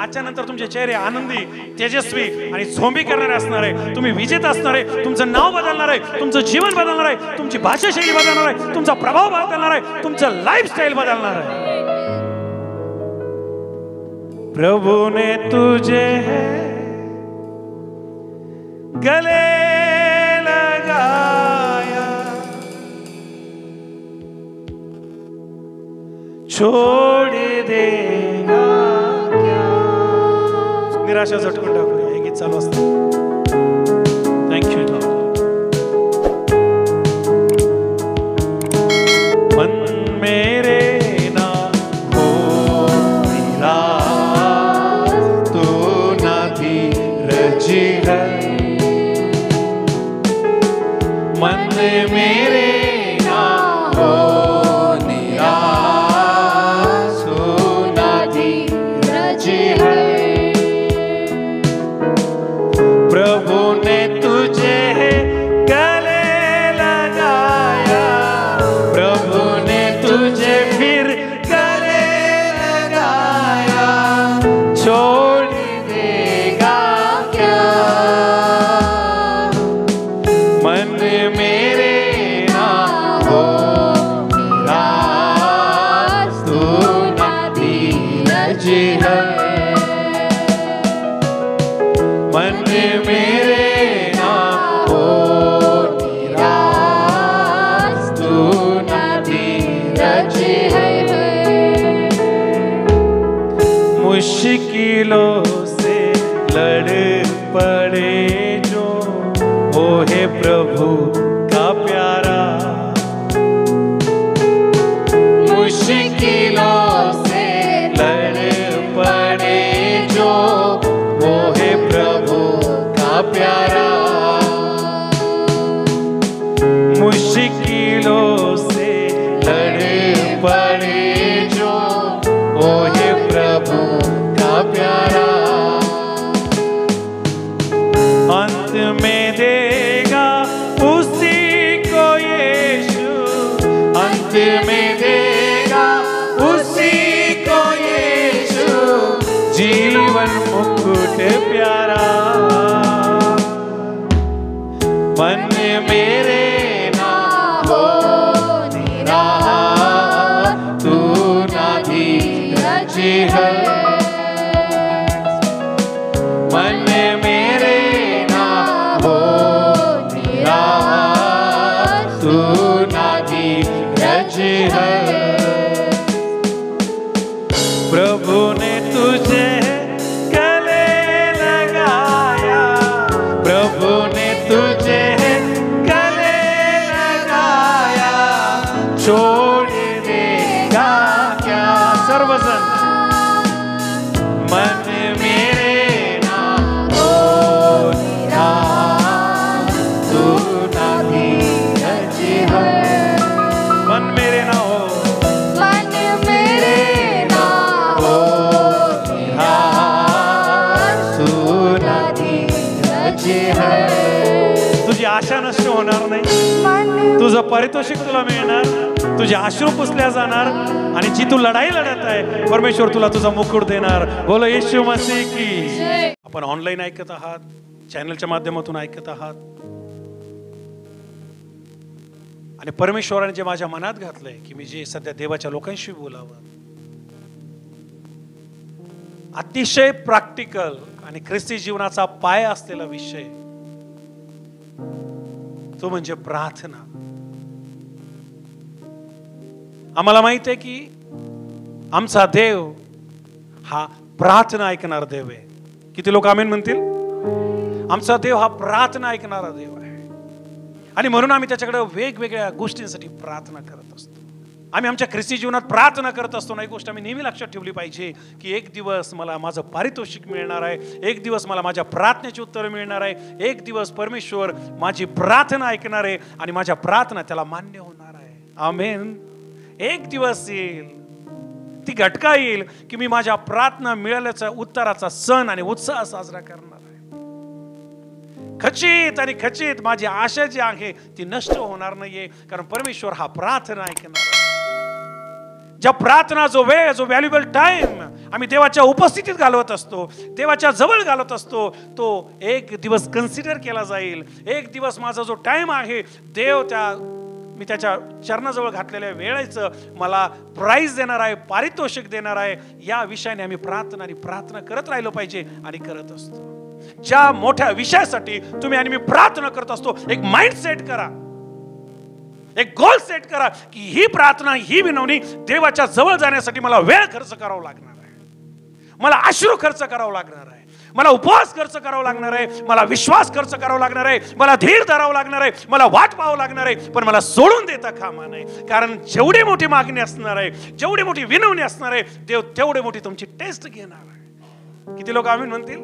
आजच्या नंतर तुमचे चेहरे आनंदी, तेजस्वी आणि झोंबी करणारे असणार आहे. तुम्ही विजेता असणार आहे. तुमचं नाव बदलणार आहे, तुमचं जीवन बदलणार आहे, तुमची भाषाशैली बदलणार आहे, तुमचा प्रभाव बदलणार आहे, तुमचं लाईफस्टाईल बदलणार आहे. प्रभु ने तुझे गले लगाया, छोड़ देगा क्या. निराशा झटकून टाकूया. हे गीत चालू असतं. Thank you Lord. मन मेरे ना हो निराश, तू ना धीरज है. मन मेरे ना हो मुश्किलों से लड़ पड़े जो, वो है प्रभु का प्यारा. मुश्किलों से लड़ पड़े जो, वो है प्रभु का प्यारा. मुश्किलों से लड़ पड़े जो, वो है प्रभु प्यारा. अंत में देगा उसी को यीशु, अंत में देगा उसी को यीशु, जीवन मुकुट प्यारा. मन मेरे ना हो निराश, तू ना धीरज है. मन मेरे ना हो निराश, तू ना धीरज है. प्रभु ने तुझे गले लगाया, प्रभु ने तुझे गले लगाया, छोड़ देगा क्या. सर्वजन मन मेरे तुझी आशा नष्ट होणार नाही. तुझं पारितोषिक तुला मिळणार. तुझे अश्रू पुसल्या जाणार आणि जी तू लढाई लढत आहे परमेश्वर तुला तुझा मुकुट देणार. बोलो येशू मसीह की. आपण ऑनलाईन ऐकत आहात, चॅनलच्या माध्यमातून ऐकत आहात आणि परमेश्वराने जे माझ्या मनात घातलंय की मी जे सध्या देवाच्या लोकांशी बोलावं, अतिशय प्रॅक्टिकल आणि ख्रिस्ती जीवनाचा पाय असलेला विषय तो म्हणजे प्रार्थना. आम्हाला माहित आहे की आमचा देव हा प्रार्थना ऐकणारा देव आहे. किती लोक आमेन म्हणतील? आमचा देव हा प्रार्थना ऐकणारा देव आहे आणि म्हणून आम्ही त्याच्याकडे वेगवेगळ्या गोष्टींसाठी प्रार्थना करत असतो. आम्ही आमच्या ख्रिस्ती जीवनात प्रार्थना करत असतो. एक गोष्ट आम्ही नेहमी लक्षात ठेवली पाहिजे की एक दिवस मला माझं पारितोषिक मिळणार आहे, एक दिवस मला माझ्या प्रार्थनेची उत्तर मिळणार आहे, एक दिवस परमेश्वर माझी प्रार्थना ऐकणार आहे आणि माझ्या प्रार्थना त्याला मान्य होणार आहे. आमेन. एक दिवस येईल, ती घटका येईल की मी माझ्या प्रार्थना मिळाल्याचा उत्तराचा सण आणि उत्साह साजरा करणार आहे. खचित आणि खचित माझी आशा जी आहे ती नष्ट होणार नाहीये, कारण परमेश्वर हा प्रार्थना ऐकणार आहे. ज्या प्रार्थना जो वेळ, जो व्हॅल्युएबल टाइम आम्ही देवाच्या उपस्थितीत घालवत असतो, देवाच्या जवळ घालवत असतो, तो एक दिवस कन्सिडर केला जाईल. एक दिवस माझा जो टाइम आहे, मी त्याच्या चरणाजवळ घातलेल्या वेळेचं मला प्राइज देणार आहे, पारितोषिक देणार आहे. या विषयाने आम्ही प्रार्थना करत राहिलो पाहिजे आणि करत असतो. ज्या मोठ्या विषयासाठी तुम्ही आणि मी प्रार्थना करत असतो, एक माइंड सेट करा, एक गोल सेट करा की ही प्रार्थना, ही विनवणी देवाच्या जवळ जाण्यासाठी मला वेळ खर्च करावा लागणार आहे, मला अश्रू खर्च करावा लागणार आहे, मला उपवास खर्च करावा लागणार आहे, मला विश्वास खर्च करावा लागणार आहे, मला धीर धरावं लागणार आहे, मला वाट पाहावं लागणार आहे, पण मला सोडून देता कामा नये. कारण जेवढी मोठी मागणी असणार आहे, जेवढी मोठी विनवणी असणार आहे, देव तेवढी मोठी तुमची टेस्ट घेणार आहे. किती लोक आमीन म्हणतील?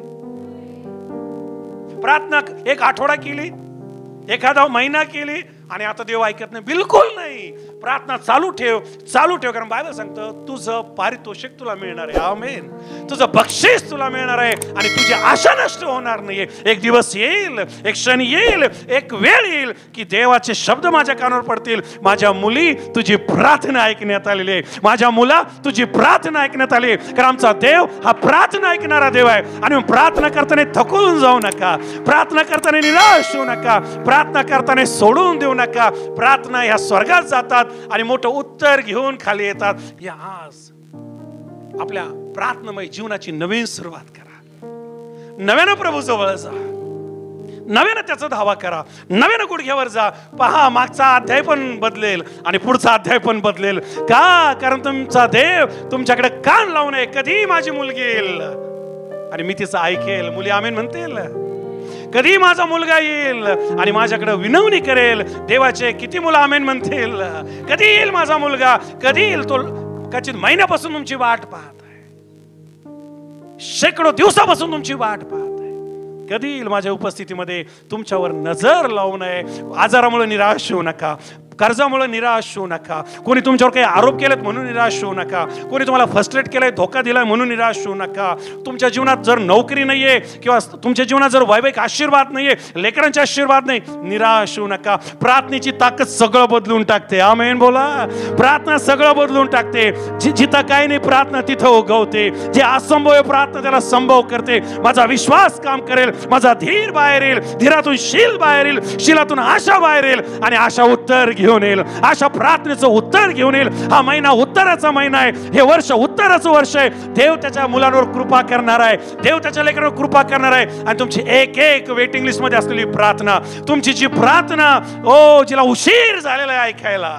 प्रार्थना एक आठवडा केली, एखादा महिना केली आणि आता देव ऐकत नाही, बिलकुल नाही. प्रार्थना चालू ठेव, कारण बायबल सांगतं तुझं पारितोषिक तुला मिळणार आहे. आमेन. तुझं बक्षीस तुला मिळणार आहे आणि तुझी आशा नष्ट होणार नाहीये. एक दिवस येईल, एक क्षण येईल, एक वेळ येईल की देवाचे शब्द माझ्या कानावर पडतील, माझ्या मुली तुझी प्रार्थना ऐकण्यात आलेली आहे, माझ्या मुला तुझी प्रार्थना ऐकण्यात आली. कारण आमचा देव हा प्रार्थना ऐकणारा देव आहे. आणि प्रार्थना करताना थकून जाऊ नका, प्रार्थना करताना निराश होऊ नका, प्रार्थना करताना सोडून देऊ नका. प्रार्थना ह्या स्वर्गात जातात आणि मोठं उत्तर घेऊन खाली येतात. या आज आपल्या प्रार्थनामय जीवनाची नवीन सुरुवात करा. नव्यानं प्रभू जवळ जा, नव्यानं त्याचा धावा करा, नव्यानं गुडघ्यावर जा. पहा, मागचा अध्याय पण बदलेल आणि पुढचा अध्याय पण बदलेल. का? कारण तुमचा देव तुमच्याकडे कान लावून आहे. कधी माझी मुलगी येईल आणि मी तिचं ऐकेल. मुली आमेन म्हणतील. कधी माझा मुलगा येईल आणि माझ्याकडे विनवणी करेल. देवाचे किती मुलं आमेन म्हणतील? कधी येईल माझा मुलगा, कधी येईल तो? कदाचित महिन्यापासून तुमची वाट पाहत आहे, शेकडो दिवसापासून तुमची वाट पाहत आहे. कधी येईल माझ्या उपस्थितीमध्ये? तुमच्यावर नजर लावू नये. आजारामुळे निराश होऊ नका, कर्जामुळे निराश होऊ नका, कोणी तुमच्यावर काही आरोप केलेत म्हणून निराश होऊ नका, कोणी तुम्हाला फ्रस्ट्रेट केलंय, धोका दिलाय म्हणून निराश होऊ नका. तुमच्या जीवनात जर नोकरी नाहीये किंवा तुमच्या जीवनात जर वैवाहिक आशीर्वाद नाहीये, लेकरांचे आशीर्वाद नाही, निराश होऊ नका. प्रार्थनेची ताकद सगळं बदलून टाकते. आमेन बोला. प्रार्थना सगळं बदलून टाकते. जिथं काही नाही प्रार्थना तिथं उगवते. जे असंभव प्रार्थना त्याला संभव करते. माझा विश्वास काम करेल, माझा धीर बाहेर येईल, धीरातून शील बाहेर येईल, शीलातून आशा बाहेर येईल आणि आशा उत्तर घेऊन येईल. अशा प्रार्थनेचं उत्तर घेऊन येईल. हा महिना उत्तराचा महिना आहे, हे वर्ष उत्तराचं वर्ष आहे. देव त्याच्या मुलांवर कृपा करणार आहे, देव त्याच्या लेकरांवर कृपा करणार आहे. आणि तुमची एक एक वेटिंग लिस्ट मध्ये असलेली प्रार्थना, तुमची जी प्रार्थना जिला उशीर झालेला आहे ऐकायला,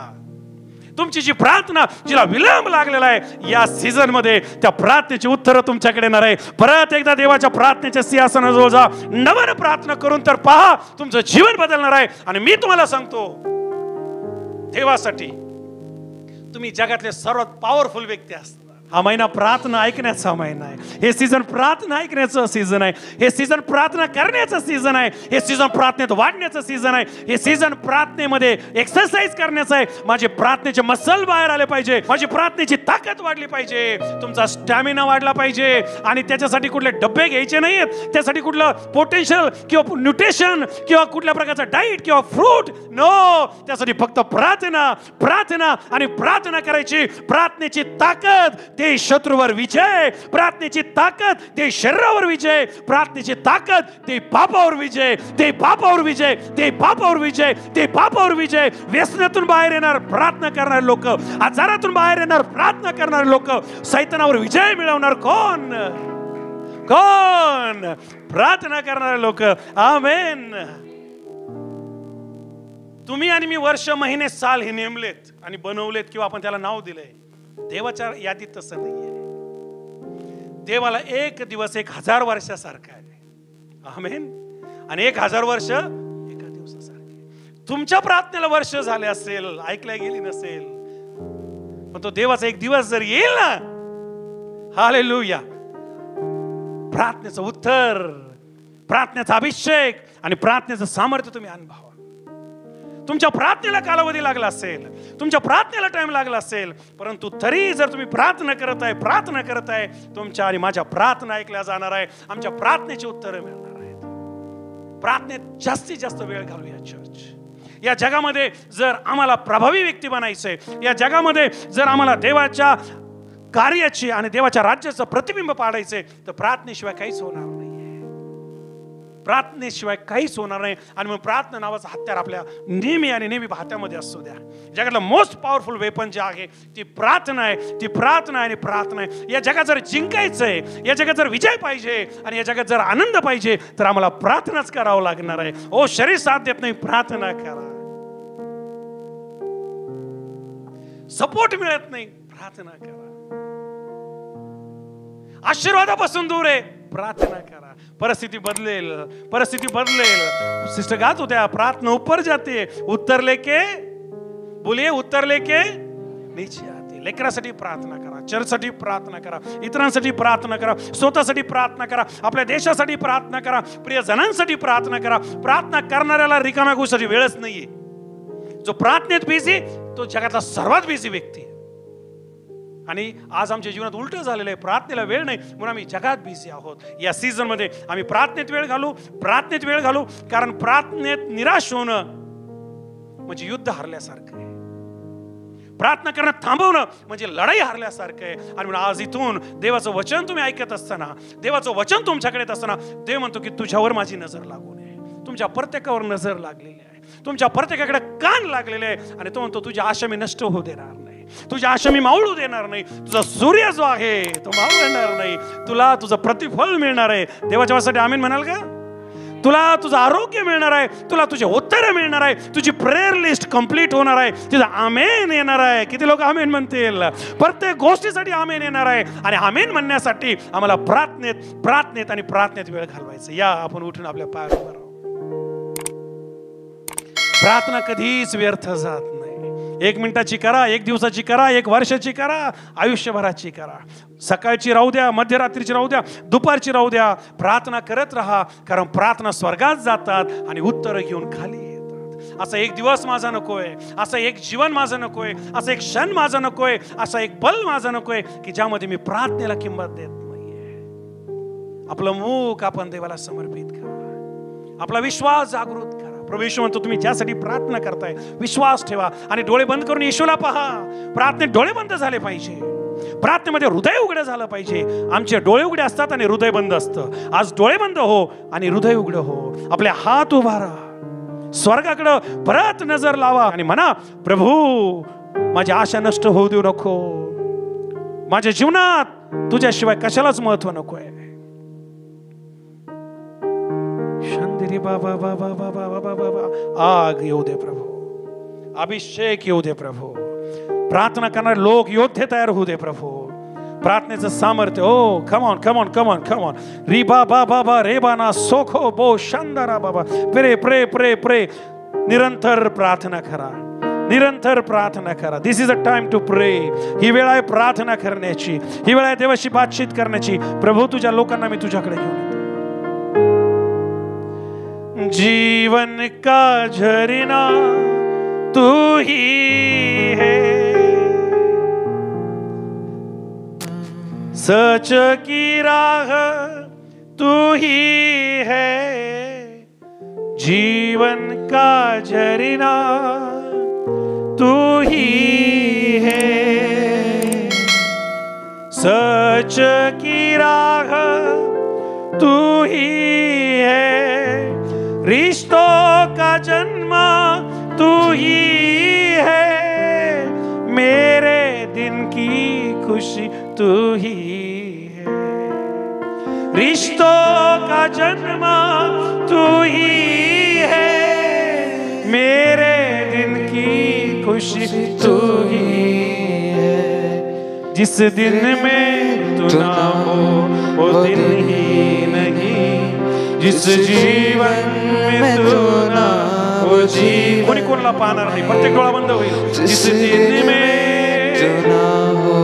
तुमची जी प्रार्थना जिला विलंब लागलेला आहे, या सीझन मध्ये त्या प्रार्थनेची उत्तर तुमच्याकडे येणार आहे. परत एकदा देवाच्या प्रार्थनेच्या सिंहासनाजवळ जा, नवीन प्रार्थना करून तर पहा, तुमचं जीवन बदलणार आहे. आणि मी तुम्हाला सांगतो, देवासाठी तुम्ही जगातले सर्वात पॉवरफुल व्यक्ती असता. हा महिना प्रार्थना ऐकण्याचा महिना आहे. हे सीझन प्रार्थना ऐकण्याचं सीझन आहे. हे सीझन प्रार्थना करण्याचं सीझन आहे. हे सीझन प्रार्थनेत वाढण्याचं सीझन आहे. हे सीझन प्रार्थनेमध्ये एक्सरसाइज करण्याचं आहे. माझे प्रार्थनेचे मसल बाहेर आले पाहिजे, माझी प्रार्थनेची ताकद वाढली पाहिजे, तुमचा स्टॅमिना वाढला पाहिजे. आणि त्याच्यासाठी कुठले डब्बे घ्यायचे नाहीत, त्यासाठी कुठलं पोटेन्शियल किंवा न्यूट्रिशन किंवा कुठल्या प्रकारचा डाईट किंवा फ्रूट नो. त्यासाठी फक्त प्रार्थना, प्रार्थना आणि प्रार्थना करायची. प्रार्थनेची ताकद ते शत्रूवर विजय, प्रार्थनेची ताकद ते शरीरावर विजय, प्रार्थनेची ताकद ते पापावर विजय, ते पापावर विजय, ते पापावर विजय, ते पापावर विजय. व्यसनातून बाहेर येणार प्रार्थना करणारे लोक, आजारातून बाहेर येणार प्रार्थना करणारे लोक, सैतानावर विजय मिळवणार कोण? कोण? प्रार्थना करणारे लोक. आमेन. तुम्ही आणि मी वर्ष, महिने, साल हे नेमलेत आणि बनवलेत किंवा आपण त्याला नाव दिलंय. देवाच्या यादीत तसं नाहीये. देवाला एक दिवस 1000 वर्षासारखा आहे. आमेन. आणि 1000 वर्ष एका दिवसासारखे. तुमच्या प्रार्थनेला वर्ष झाले असेल, ऐकल्या गेली नसेल, पण तो देवाचा एक दिवस जर येईल ना, हालेलुया, प्रार्थनेचं उत्तर, प्रार्थनेचा अभिषेक आणि प्रार्थनेचं सामर्थ्य तुम्ही अनुभवा. तुमच्या प्रार्थनेला कालावधी लागला असेल, तुमच्या प्रार्थनेला टाइम लागला असेल, परंतु तरी जर तुम्ही प्रार्थना करत आहे, तुमच्या आणि माझ्या प्रार्थना ऐकल्या जाणार आहे. आमच्या प्रार्थनेची उत्तरं मिळणार आहेत. प्रार्थनेत जास्तीत जास्त वेळ घालूया चर्च. या जगामध्ये जर आम्हाला प्रभावी व्यक्ती बनायचंय, या जगामध्ये जर आम्हाला देवाच्या कार्याची आणि देवाच्या राज्याचं प्रतिबिंब पाडायचंय तर प्रार्थनेशिवाय काहीच होणार नाहीये. प्रार्थनेशिवाय काहीच होणार नाही. आणि मग प्रार्थना नावाचं हत्यार आपल्या नेहमी आणि नेहमी हातामध्ये असू द्या. जगातलं मोस्ट पॉवरफुल वेपन जे आहे ती प्रार्थना आहे. ती प्रार्थना आणि प्रार्थना आहे. या जगात जर जिंकायचंय, या जगात जर विजय पाहिजे आणि या जगात जर आनंद पाहिजे तर आम्हाला प्रार्थनाच करावं लागणार आहे. ओ शरीर साथ देत नाही, प्रार्थना करा. सपोर्ट मिळत नाही, प्रार्थना करा. आशीर्वादापासून दूर आहे, प्रार्थना करा. परिस्थिती बदलेल, परिस्थिती बदलेल. सिस्टर गात होत्या, प्रार्थना ऊपर जाते, उत्तर लेके बोलिए, उत्तर लेके नीचे आते. लेकरासाठी प्रार्थना करा, चर्चसाठी प्रार्थना करा, इतरांसाठी प्रार्थना करा, स्वतःसाठी प्रार्थना करा, आपल्या देशासाठी प्रार्थना करा, प्रियजनांसाठी प्रार्थना करा. प्रार्थना करणाऱ्याला रिकाम्या गोष्टीसाठी वेळच नाहीये. जो प्रार्थनेत बिझी तो जगातला सर्वात बिझी व्यक्ती आहे. आणि आज आमच्या जीवनात उलट झालेलं आहे. प्रार्थनेला वेळ नाही म्हणून आम्ही जगात बिझी आहोत. या सीझन मध्ये आम्ही प्रार्थनेत वेळ घालू, प्रार्थनेत वेळ घालू. कारण प्रार्थनेत निराश होणं म्हणजे युद्ध हरल्यासारखं आहे. प्रार्थना करणं थांबवणं म्हणजे लढाई हरल्यासारखं आहे. आणि म्हणून आज इथून देवाचं वचन तुम्ही ऐकत असताना, देवाचं वचन तुमच्याकडे येत असताना देव म्हणतो की तुझ्यावर माझी नजर लागू नये. तुमच्या प्रत्येकावर नजर लागलेली आहे, तुमच्या प्रत्येकाकडे कान लागलेले आहे. आणि तो म्हणतो तुझ्या आशा मी नष्ट होऊ देणार नाही, तुझ्या आशा मी मावळू देणार नाही. तुझा सूर्य जो आहे तो मावळणार नाही, तुला तुझं प्रतिफळ मिळणार आहे. देवाच्या वासाठी आमीन म्हणाल का? तुला तुझं आरोग्य मिळणार आहे, तुला तुझे उत्तर मिळणार आहे, तुझी प्रेयर लिस्ट कंप्लीट होणार आहे, तुझा आमेन येणार आहे. किती लोक आमेन म्हणतील? प्रत्येक गोष्टीसाठी आमेन येणार आहे. आणि आमेन म्हणण्यासाठी आम्हाला प्रार्थनेत आणि प्रार्थनेत वेळ घालवायचा. या आपण उठून आपल्या पायावर राहू. प्रार्थना कधीच व्यर्थ जात नाही. 1 मिनिटाची करा, 1 दिवसाची करा, 1 वर्षाची करा, आयुष्यभराची करा. सकाळची राहू द्या, मध्यरात्रीची राहू द्या, दुपारची राहू द्या, प्रार्थना करत राहा. कारण प्रार्थना स्वर्गात जातात आणि उत्तर घेऊन खाली येतात. असा 1 दिवस माझा नकोय, असं 1 जीवन माझं नकोय, असं 1 क्षण माझा नकोय, असा 1 पल माझा नकोय की ज्यामध्ये मी प्रार्थनेला किंमत देत नाहीये. आपलं मुख आपण देवाला समर्पित करा, आपला विश्वास जागृत करा. प्रभू येशू म्हणतो तुम्ही ज्यासाठी प्रार्थना करताय विश्वास ठेवा आणि डोळे बंद करून येशूला पहा. प्रार्थनेत डोळे बंद झाले पाहिजे, प्रार्थनेमध्ये हृदय उघडं झालं पाहिजे. आमचे डोळे उघडे असतात आणि हृदय बंद असतं. आज डोळे बंद हो आणि हृदय उघडं हो. आपले हात उभारा, स्वर्गाकडं परत नजर लावा आणि म्हणा प्रभू माझी आशा नष्ट होऊ देऊ नको, माझ्या जीवनात तुझ्याशिवाय कशालाच महत्व नकोय. बाबा बाबा बाबा बाबा बाबा आग येऊ दे प्रभू, अभिषेक येऊ दे प्रभू. प्रार्थना करणारे लोक योद्धे तयार होऊ दे प्रभू. प्रार्थनेचं सामर्थ्य. Oh come on come on come on come on. री बाबा बाबा रे बाना सोखो बो शांदारा बाबा. प्रे प्रे प्रे प्रे. निरंतर प्रार्थना करा, निरंतर प्रार्थना करा. दिस इज अ टाइम टू प्रे. ही वेळ आहे प्रार्थना करण्याची, ही वेळ आहे देवाशी बातचीत करण्याची. प्रभू तुझ्या लोकांना मी तुझ्याकडे घेऊन येतो. जीवन का झरना तू ही है, सच की राह तू ही है. जीवन का झरना तू ही है, सच की राह तू ही है. रिश्तों का जन्म तू ही है, मेरे दिन की खुशी तू ही है. रिश्तों का जन्म तू ही है, मेरे दिन की खुशी तू ही है. जिस दिन में तू ना हो वो दिन ही नहीं, जिस जीवन में तू ना वो जीवन. कोणी कोणाला पाहणार नाही, प्रत्येक डोळा बंद होईल. जिस दिन में तू ना हो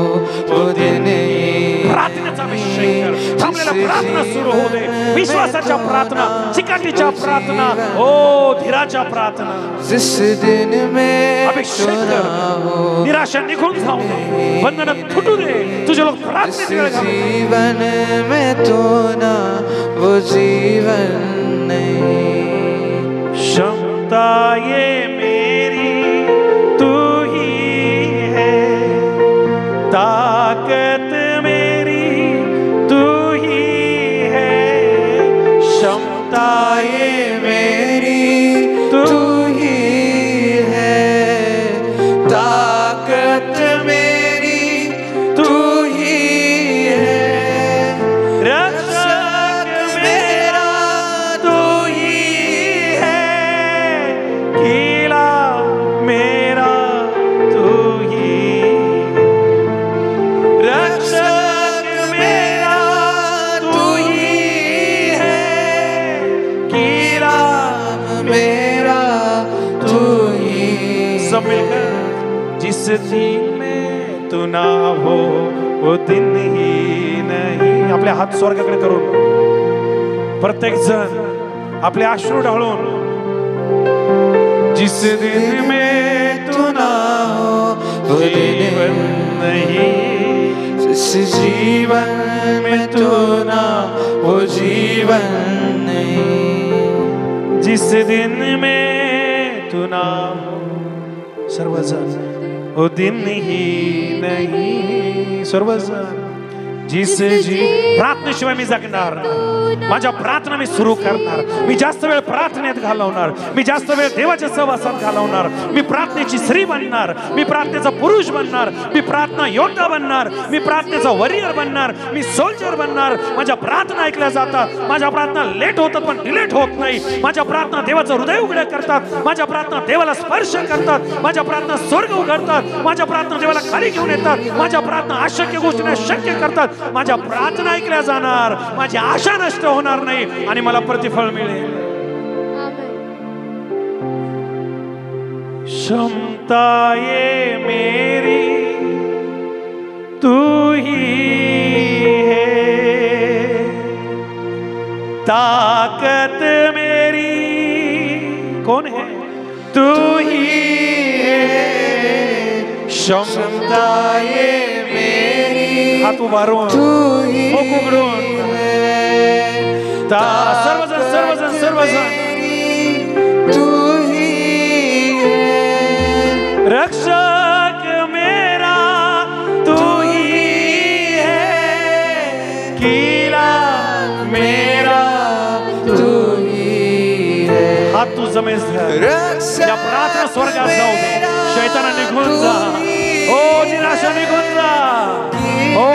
वो दिन ही. प्रार्थनेचा अभिषेक कर. थांबलेला प्रार्थना सुरू होऊ दे. विश्वासाच्या प्रार्थना, चिकाटीच्या प्रार्थना, ओ धीराच्या प्रार्थना. जिस दिन में अभिषेक कर. निराशा निघून जाऊ दे, बंधन तुटू दे. तुझे लोक प्रार्थनेत वेळ घालू. जीवन में तू ना वो जीवन नहीं. क्षमता ये मेरी तू ही है, ताकत दिन में तू ना हो वो दिन ही नहीं. आपले हात स्वर्गाकडे करून प्रत्येक जण आपले अश्रू ढाळून, जिस दिन में तू ना हो वो जीवन नहीं, जिस जीवन में तू ना वो जीवन नहीं, जिस दिन में तू ना हो. सर्वजण वो दिन ही नहीं. सर्वजण जिस प्रार्थनेशिवाय मी जगणार नाही. माझ्या प्रार्थना मी सुरू करणार. मी जास्त वेळ प्रार्थनेत घालवणार. मी जास्त वेळ देवाच्या सहवासात घालवणार. मी प्रार्थनेची स्त्री बनणार. मी प्रार्थनेचा पुरुष बनणार. मी प्रार्थना योद्धा बनणार. मी प्रार्थनेचा वॉरियर बनणार. मी सोल्जर बनणार. माझ्या प्रार्थना ऐकल्या जातात. माझ्या प्रार्थना लेट होतात पण डिलेट होत नाही. माझ्या प्रार्थना देवाचं हृदय उघड करतात. माझ्या प्रार्थना देवाला स्पर्श करतात. माझ्या प्रार्थना स्वर्ग उघडतात. माझ्या प्रार्थना देवाला खाली घेऊन येतात. माझ्या प्रार्थना अशक्य गोष्टींना शक्य करतात. माझ्या प्रार्थना ऐकल्या जाणार. माझी आशा नष्ट होणार नाही आणि मला प्रतिफळ मिळेल. क्षमता ये मेरी तू ही है, ताकत मेरी कौन है? तू ही है. क्षमता ये मेरी, हात उभारून मुख उघडून सर्वजण सर्वजण सर्वजण तू ही है. रक्षक मेरा तू ही है, किला मेरा तू ही है. हात तू जमेस धर. या प्रार्थना स्वर्गात जाऊ दे. शैताना निघून जा. हो निराशा निघून जा. हो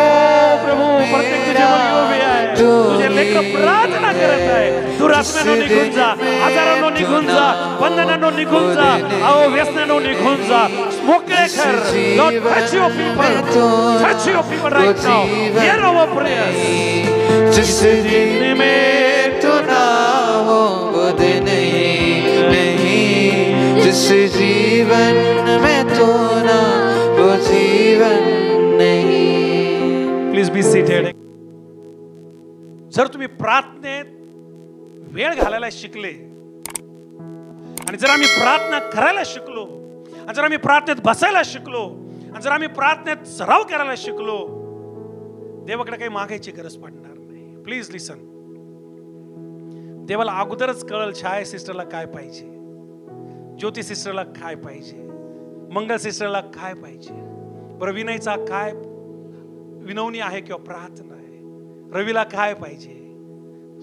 प्रभू, प्रत्येक तुझे मुलगी उभी आहे. तुझे लेकरं प्रार्थना करत आहे. दुरात्म्यानो निघून जा. आजारांनो निघून जा. बंधनांनो निघून जा. अहो व्यसनांनो निघून जा. मोकळे कर. Lord, touch your people. Touch your people right now. Hear our prayers. जिस दिन में तू ना हो वो दिन ही नहीं, जिस जीवन में तू ना वो जीवन नहीं. Please be seated. जर तुम्ही प्रार्थनेत वेळ घालायला शिकले आणि जर आम्ही प्रार्थना करायला शिकलो आणि जर आम्ही प्रार्थनेत बसायला शिकलो आणि जर आम्ही प्रार्थनेत सराव करायला शिकलो, देवाकडे काही मागायची गरज पडणार नाही. प्लीज लिसन. देवाला अगोदरच कळल छाया सिस्टरला काय पाहिजे, ज्योती सिस्टरला काय पाहिजे, मंगल सिस्टरला काय पाहिजे. बरं, विनयचा काय विनवणी आहे किंवा प्रार्थना आहे, रवीला काय पाहिजे,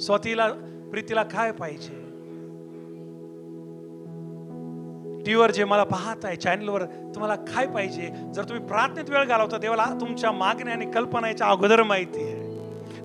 स्वातीला प्रीतीला काय पाहिजे, टीव्हीवर जे मला पाहत आहे चॅनलवर तुम्हाला काय पाहिजे. जर तुम्ही प्रार्थनेत वेळ घालवता, देवाला तुमच्या मागण्या आणि कल्पनाच्या अगोदर माहिती आहे.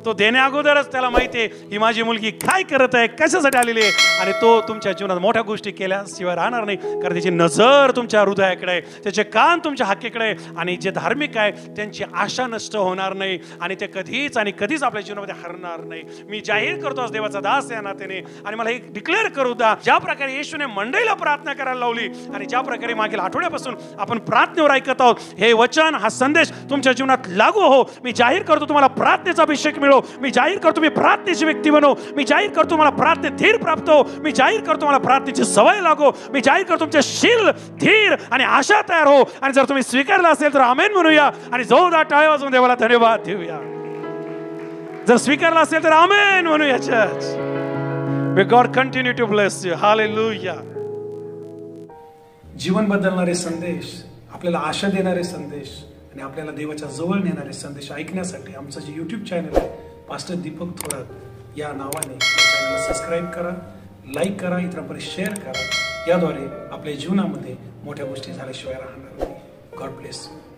तो देण्या अगोदरच त्याला माहिती आहे ही माझी मुलगी काय करत आहे, कशासाठी आलेली आहे. आणि तो तुमच्या जीवनात मोठ्या गोष्टी केल्याशिवाय राहणार नाही, कारण त्याची नजर तुमच्या हृदयाकडे आहे, त्याचे कान तुमच्या हाकेकडे आहे. आणि जे धार्मिक आहे त्यांची आशा नष्ट होणार नाही आणि ते कधीच आणि कधीच आपल्या जीवनामध्ये हरणार नाही. मी जाहीर करतो आज देवाचा दास या नात्याने, आणि मला हे डिक्लेअर करू द्या, ज्या प्रकारे येशूने मंडळीला प्रार्थना करायला लावली आणि ज्या प्रकारे मागील आठवड्यापासून आपण प्रार्थनेवर ऐकत आहोत, हे वचन हा संदेश तुमच्या जीवनात लागू हो. मी जाहीर करतो तुम्हाला प्रार्थनेचा अभिषेक मिळो. मी जाहीर करतो मी प्रार्थनेची व्यक्ती बनो. मी जाहीर करतो मला प्रार्थनेत धीर प्राप्त हो. मी जाहीर करतो मला प्रार्थनेची सवय लागो. मी जाहीर करतो तुमचे शील, धीर आणि आशा तयार हो. आणि जर तुम्ही स्वीकारला असेल तर आमेन म्हणूया आणि जोरदार टाळ्या वाजवून देवाला धन्यवाद देऊया. जर स्वीकारला असेल तर आमेन म्हणूया. Church, may God continue to bless you. Hallelujah. जीवन बदलणारे संदेश, आपल्याला आशा देणारे संदेश आणि आपल्याला देवाच्या जवळ नेणारे संदेश ऐकण्यासाठी आमचं जे YouTube चॅनल आहे पास्टर दीपक थोरात या नावाने, चॅनलला सबस्क्राईब करा, लाईक करा, इतरांपर्यंत शेअर करा. याद्वारे आपल्या जीवनामध्ये मोठ्या गोष्टी झाल्याशिवाय राहणार नाही. God bless you.